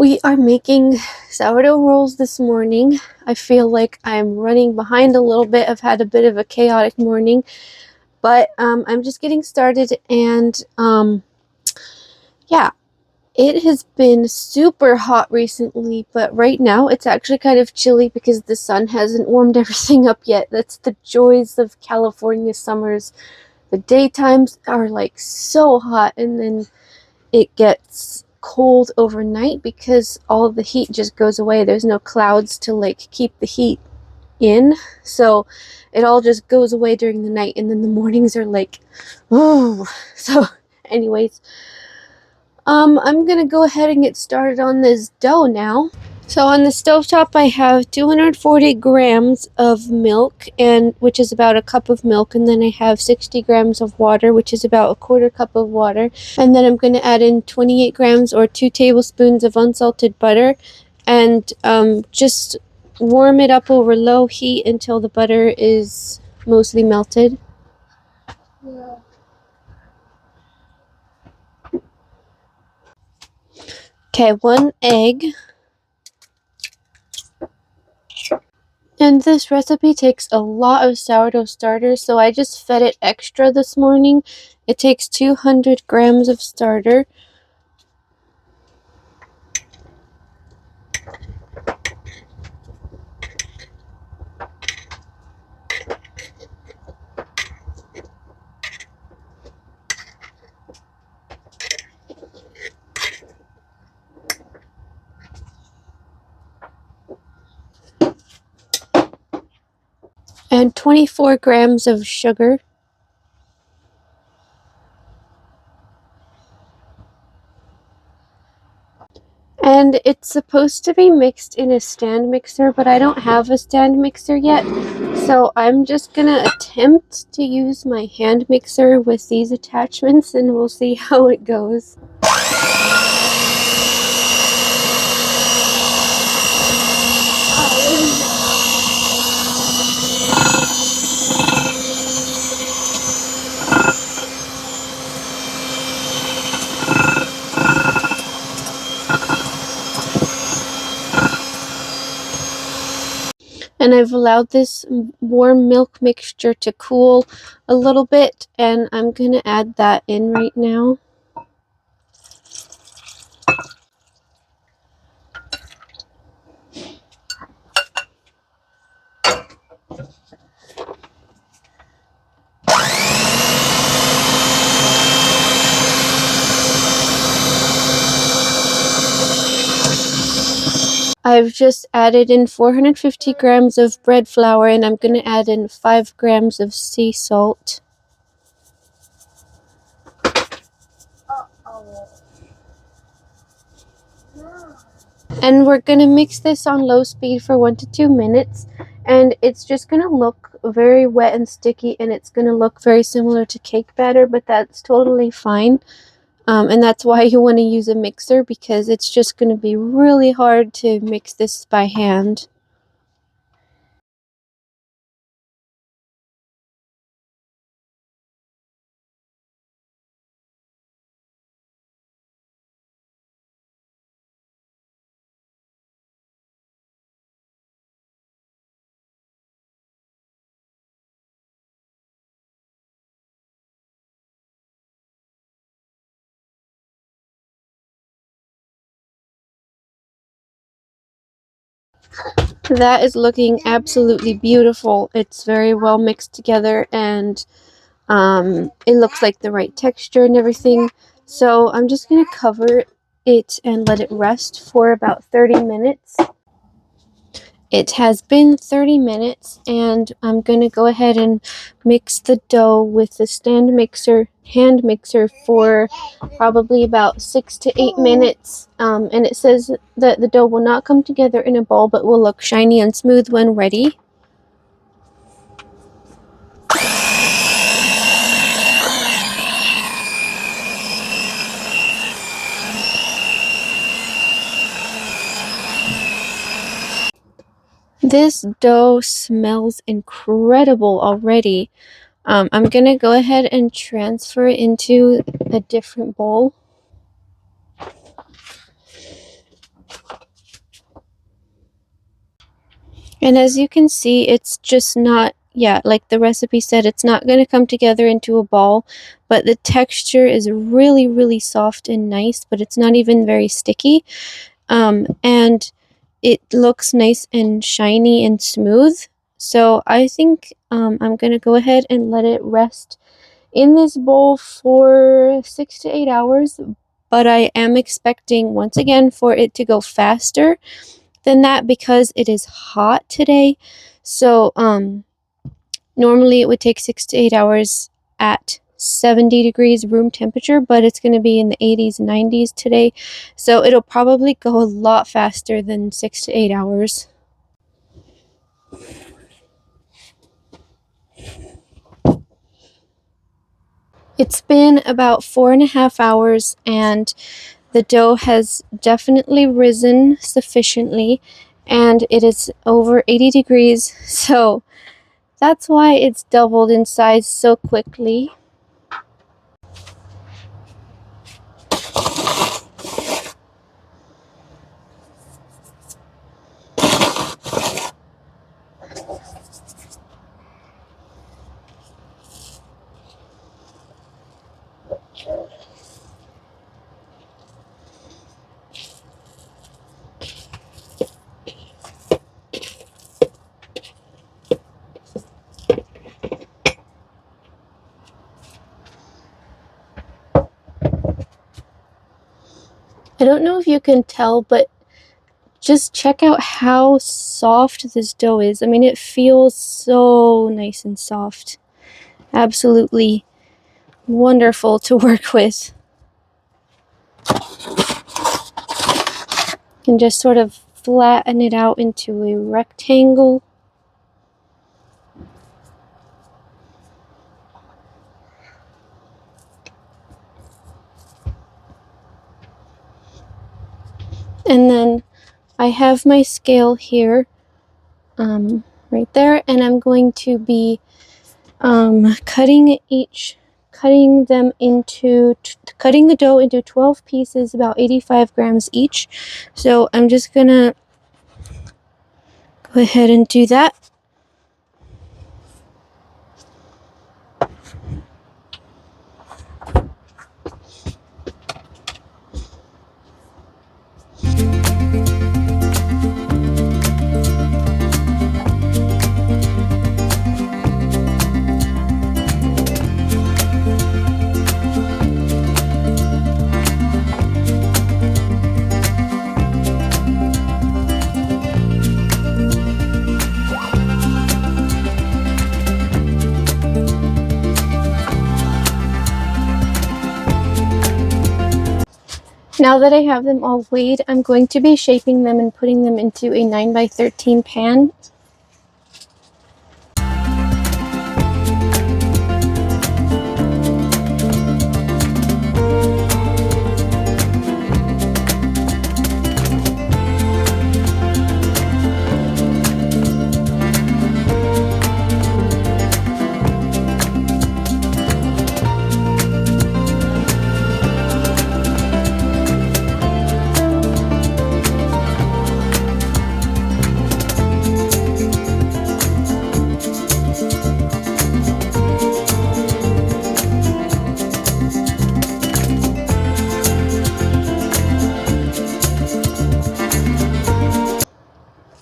We are making sourdough rolls this morning. I feel like I'm running behind a little bit. I've had a bit of a chaotic morning, but I'm just getting started, and yeah, it has been super hot recently, but right now it's actually kind of chilly because the sun hasn't warmed everything up yet. That's the joys of California summers. The daytimes are like so hot, and then it gets cold overnight because all of the heat just goes away. There's no clouds to like keep the heat in, so it all just goes away during the night, and then the mornings are like, oh. So anyways, I'm gonna go ahead and get started on this dough now. So on the stovetop I have 240 grams of milk, and which is about a cup of milk, and then I have 60 grams of water, which is about a quarter cup of water, and then I'm going to add in 28 grams or 2 tablespoons of unsalted butter, and just warm it up over low heat until the butter is mostly melted. Okay, 1 egg. And this recipe takes a lot of sourdough starter, so I just fed it extra this morning. It takes 200 grams of starter. And 24 grams of sugar. And it's supposed to be mixed in a stand mixer, but I don't have a stand mixer yet. So I'm just gonna attempt to use my hand mixer with these attachments, and we'll see how it goes. And I've allowed this warm milk mixture to cool a little bit, and I'm going to add that in right now. I've just added in 450 grams of bread flour, and I'm going to add in 5 grams of sea salt. And we're going to mix this on low speed for 1 to 2 minutes, and it's just going to look very wet and sticky, and it's going to look very similar to cake batter, but that's totally fine. And that's why you want to use a mixer, because it's just going to be really hard to mix this by hand. That is looking absolutely beautiful. It's very well mixed together, and it looks like the right texture and everything. So I'm just going to cover it and let it rest for about 30 minutes. It has been 30 minutes, and I'm going to go ahead and mix the dough with the hand mixer for probably about 6 to 8 minutes. And it says that the dough will not come together in a ball, but will look shiny and smooth when ready. This dough smells incredible already. I'm going to go ahead and transfer it into a different bowl. And as you can see, it's just not, yeah, like the recipe said, it's not going to come together into a ball, but the texture is really, really soft and nice, but it's not even very sticky. And it looks nice and shiny and smooth. So I think I'm going to go ahead and let it rest in this bowl for 6 to 8 hours, but I am expecting, once again, for it to go faster than that because it is hot today. So normally it would take 6 to 8 hours at 70 degrees room temperature, but it's going to be in the 80s and 90s today, so it'll probably go a lot faster than 6 to 8 hours. It's been about 4.5 hours, and the dough has definitely risen sufficiently, and it is over 80 degrees, so that's why it's doubled in size so quickly. I don't know if you can tell, but just check out how soft this dough is. I mean, it feels so nice and soft. Absolutely wonderful to work with. And just sort of flatten it out into a rectangle. And then I have my scale here, right there, and I'm going to be cutting the dough into 12 pieces, about 85 grams each. So I'm just gonna go ahead and do that. Now that I have them all weighed, I'm going to be shaping them and putting them into a 9x13 pan.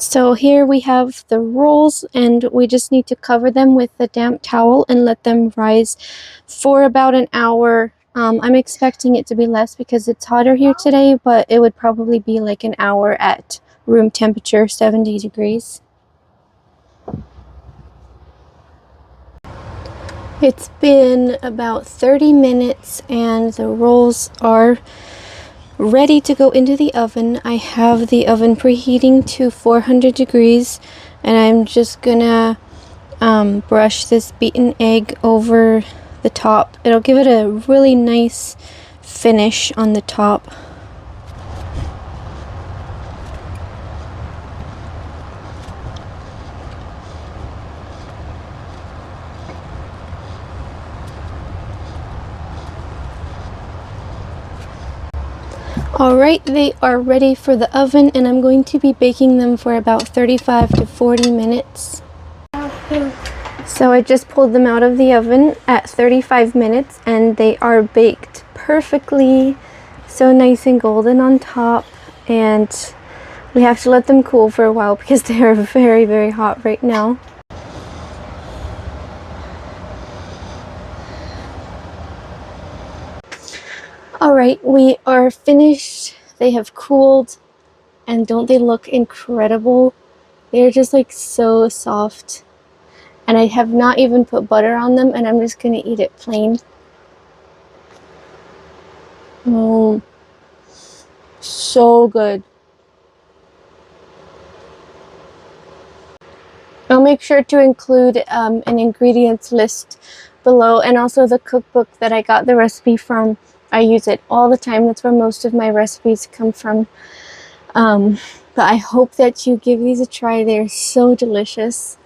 So here we have the rolls, and we just need to cover them with a damp towel and let them rise for about an hour. I'm expecting it to be less because it's hotter here today, but it would probably be like an hour at room temperature, 70 degrees. It's been about 30 minutes and the rolls are ready to go into the oven. I have the oven preheating to 400 degrees, and I'm just gonna brush this beaten egg over the top. It'll give it a really nice finish on the top. Alright, they are ready for the oven, and I'm going to be baking them for about 35 to 40 minutes. So I just pulled them out of the oven at 35 minutes, and they are baked perfectly, so nice and golden on top, and we have to let them cool for a while because they are very, very hot right now. Alright, we are finished. They have cooled, and don't they look incredible? They're just like so soft. And I have not even put butter on them, and I'm just gonna eat it plain. So good. I'll make sure to include an ingredients list below, and also the cookbook that I got the recipe from. I use it all the time. That's where most of my recipes come from. But I hope that you give these a try. They're so delicious.